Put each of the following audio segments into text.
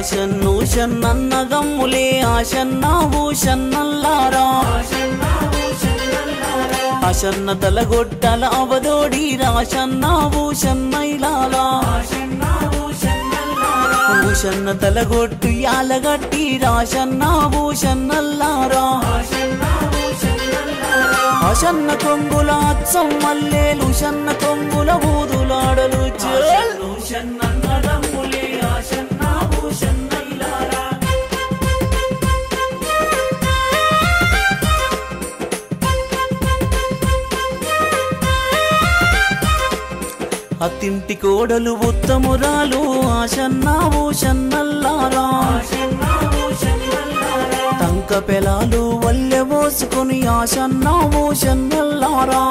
ఆశన్ను షన్నన్నదమ్ములే ఆశన్నావు షన్నల్లారా ఆశన్న తలగొట్టల అవదోడి రాశన్నావు షన్నైలాలా ఊషన్న తలగొట్టు యాలగట్టి రాశన్నావు షన్నల్లారా ఆశన్న కొంగుల అచ్చం మల్లేలు షన్న కొంగుల ఊదులాడలు షన్నన్నదమ్ములే ఆశన్నావు షన్నైలారా అత్తింటి కోడలు ఉత్తమురాలు ఆశన్నావు షన్నల్లారా తంక పెలాలు వల్లె పోసుకొని ఆశన్నావు షన్నల్లారా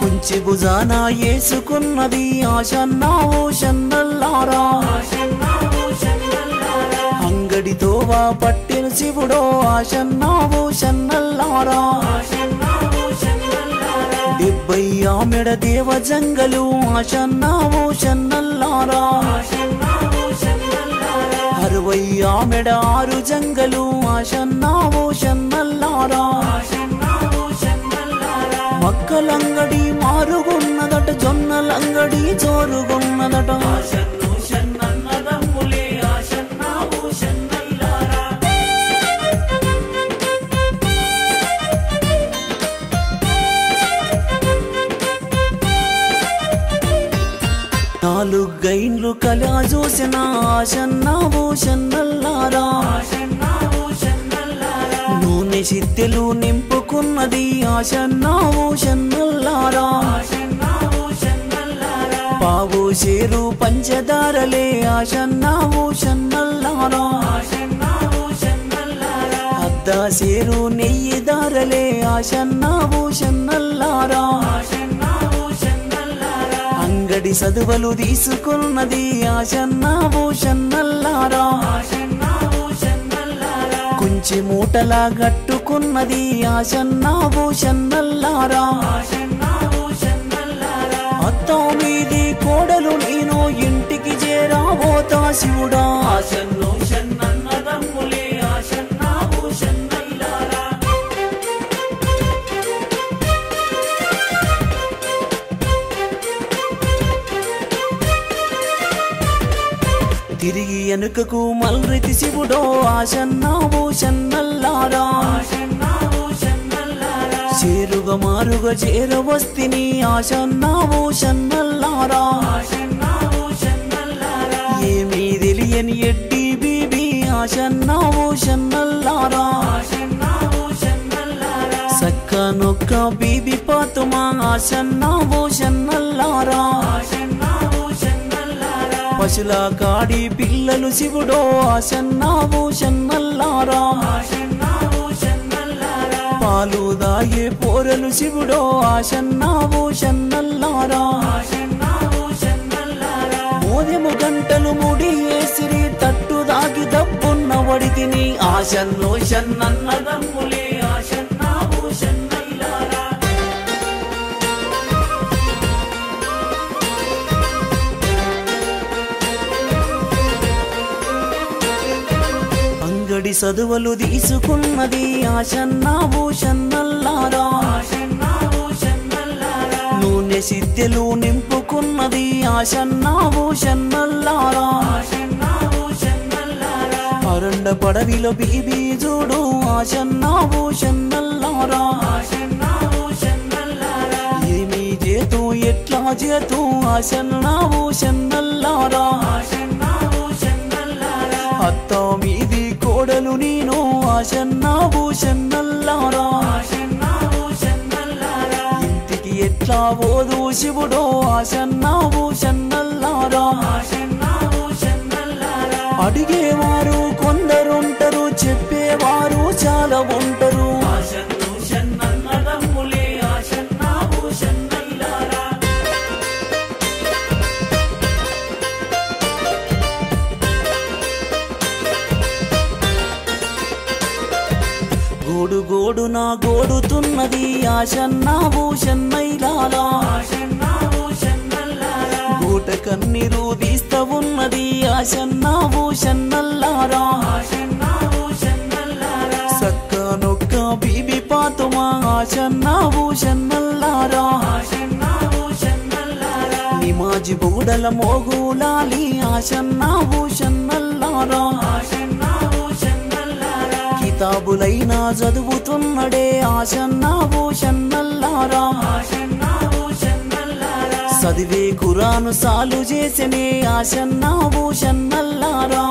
కుంచి భుజాన ఏసుకున్నది ఆశన్నావు షన్నల్లారా అంగడితోవా పట్టిన శివుడో ఆశన్నావు షన్నల్లారా 70 ఆమెడ దేవ జంగలు ఆశన్నావు షన్నల్లారా 60 ఆమెడ 6 జంగలు ఆశన్నావు షన్నల్లారా మక్కలంగడి మారుగున్నదట జొన్నలంగడి జోరుగున్నదట నాలుగైన్లు కళ చూసిన ఆశన్నావు షన్నల్లారా నూనె సిద్దెలు నింపుకున్నది ఆశన్నావు షన్నల్లారా పావు షేరు పంచదారలే ఆశన్నావు షన్నల్లారా అద్దా షేరు నెయ్యి దారలే ఆశన్నావు షన్నల్లారా అంగడి సదువలు తీసుకున్నది ఆశన్నావు షన్నల్లారా కుంచి మూటలా గట్టుకున్నది ఆశన్నావు షన్నల్లారా అత్తోమిది కోడలు నేను ఇంటికి చేరాబోతా శివుడా ఆశన్ను షన్నన్నదమ్ములే ఆశన్నావు షన్నైలారా తిరిగి ఎనుకకు మల్రితి శివుడో ఆశన్నావు షన్నల్లారా చేరుగా మారుగా చేరవస్తిని ఆశన్నావు షన్నల్లారా ఏమీ తెలియని ఎడ్డి బీబీ ఆశన్నావు షన్నల్లారా సక్క నొక్క బీబీ పాతుమా ఆశన్నావు షన్నల్లారా పశుల కాడి పిల్లలు శివుడో ఆశన్నావు షన్నల్లారా పాలు దాయే పోరలు శివుడో ఆశన్నావు షన్నల్లారా మోదెము గంటలు ముడి ఏసిరి తట్టు దాగి దబ్బున్న వడితిని ఆశన్నో షన్నన్నదమ్ములే ఆశన్నావు షన్నైలారా అంగడి సదువలు తీసుకున్నది ఆశన్నావు షన్నల్లారా నూనె సిద్దెలు నింపుకున్నది ఆశన్నావు షన్నల్లారా అరండ పడవిలో బీబీ చూడు ఆశన్నావు షన్నల్లారా ఏమీ చేతు ఎట్లా చేతు ఆశన్నావు షన్నల్లారా అత్త మీది కోడలు నేను ఆశన్నావు షన్నల్లారా ఇంటికి ఎట్లా పోదు శివుడో ఆశన్నావు షన్నల్లారా అడిగేవారు కొందరుంటారు చెప్పేవారు చాలా ఉంటారు గోడు గోడు నా గోడుతున్నది ఆశన్నావు షన్నైలాలా గూట కన్నీరు తీస్తా ఉన్నది ఆశన్నా భూషన్నల్లారా సక్క నొక్క బీబీ పాతుమా ఆశన్నా భూషన్నల్లారా నిమాజి బూడల మోగులాలి ఆశన్నా భూషన్నల్లారా కితాబులైనా చదువుతున్నడే ఆశన్నా భూషన్నల్లారా చదివే ఖురాను సాలు చేసనే ఆశన్నా భూషన్నల్లారా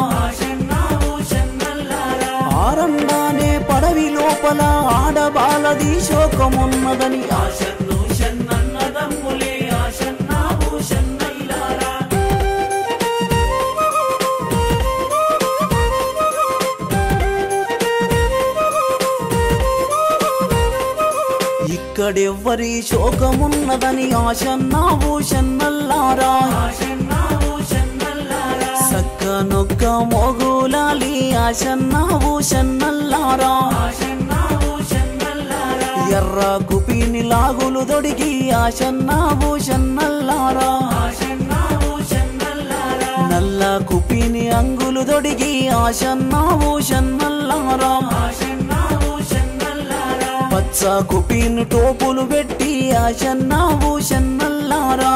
ఆరండానే పడవి లోపల ఆడబాలది శోకమున్నదని ఆశన్నో షన్నన్నదమ్ములే ఆశన్నా భూషన్నల్లారా ఇక్కడెవ్వరి శోకమున్నదని ఆశన్నా భూషన్నల్లారా సక్క నొక్క మోగులాలి ఆశన్నా భూషన్నల్లారా ఎర్ర కుపిని లాగులు దొడిగి ఆశన్నా భూషన్నల్లారా నల్ల కుపిని అంగులు దొడిగి ఆశన్నా భూషన్నల్లారా పచ్చ కుపిని టోపులు పెట్టి ఆశన్నా భూషన్నల్లారా